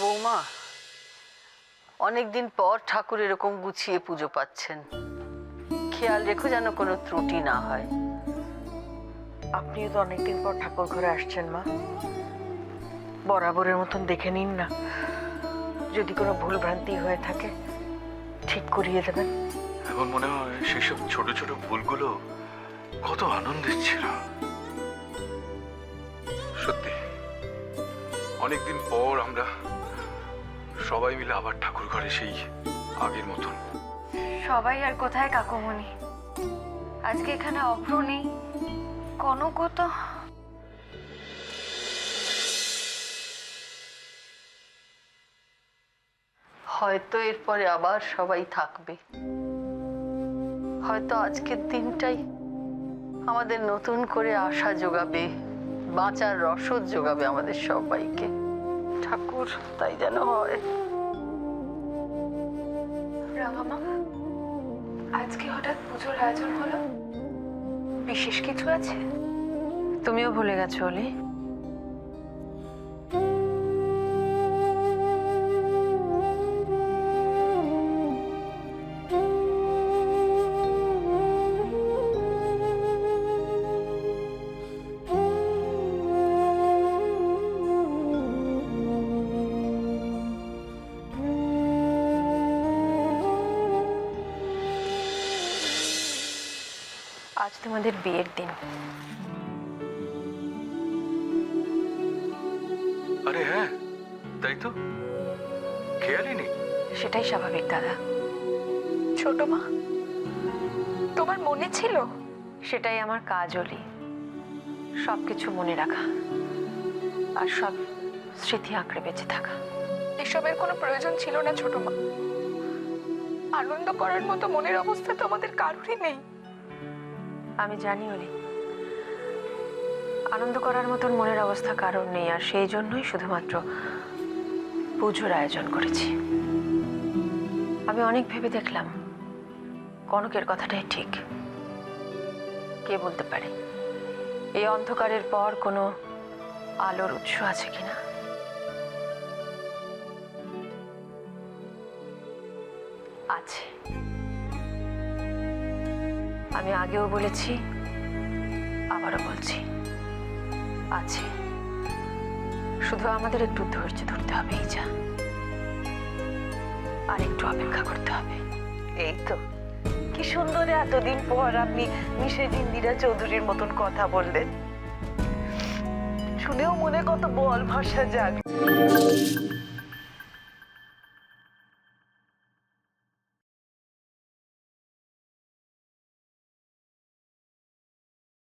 বৌমা, অনেকদিন পর ঠাকুর এরকম গুছিয়ে পুজো পাচ্ছেন, খেয়াল রেখো যেন কোনো ত্রুটি না হয়। আপনিও তো অনেকদিন পর ঠাকুর ঘরে আসছেন মা, বরাবরের মতন দেখে নিন না, যদি কোনো ভুল ভ্রান্তি হয়ে থাকে ঠিক করিয়ে দেবেন। এখন মনে হয় সেসব ছোট ছোট ভুলগুলো কত আনন্দের ছিল। সত্যি অনেকদিন পর আমরা সবাই মিলে আবার ঠাকুর ঘরে সেই আগের মতন। সবাই আর কোথায় কাকুমণি, আজকে এখানে অভ্র নেই, কনকও তো। হয়তো এরপরে আবার সবাই থাকবে, হয়তো আজকের দিনটাই আমাদের নতুন করে আশা যোগাবে, বাঁচার রসদ যোগাবে আমাদের সবাইকে। ঠাকুর তাই যেন হয়। রাঙামা, আজকে হঠাৎ পুজোর আয়োজন হলো, বিশেষ কিছু আছে? তুমিও ভুলে গেছো অলি? আজ তোমাদের বিয়ের দিন। আরে হ্যাঁ, তাই তো, খেয়ালই নেই। সেটাই স্বাভাবিক দাদা। ছোট মা, তোমার মনে ছিল? সেটাই আমার কাজ অলি, সবকিছু মনে রাখা আর সব স্মৃতি আঁকড়ে বেঁচে থাকা। এসবের কোনো প্রয়োজন ছিল না ছোট মা, আনন্দ করার মতো মনের অবস্থা তো আমাদের কারোরই নেই। আমি জানি অলি, আনন্দ করার মতন মনের অবস্থা কারোর নেই, আর সেই জন্যই শুধুমাত্র পুজোর আয়োজন করেছি। আমি অনেক ভেবে দেখলাম কনকের কথাটাই ঠিক। কে বলতে পারে এই অন্ধকারের পর কোনো আলোর উৎস আছে কিনা। আছে, আমি আগেও বলেছি, আবারও বলছি, আছে। শুধু আমাদের একটু ধৈর্য ধরতে হবে, এই যা, আর একটু অপেক্ষা করতে হবে। এই তো কি সুন্দর এতদিন পর আপনি মিসেস ইন্দিরা চৌধুরীর মতন কথা বললেন, শুনেও মনে কত বল ভরসা জাগ।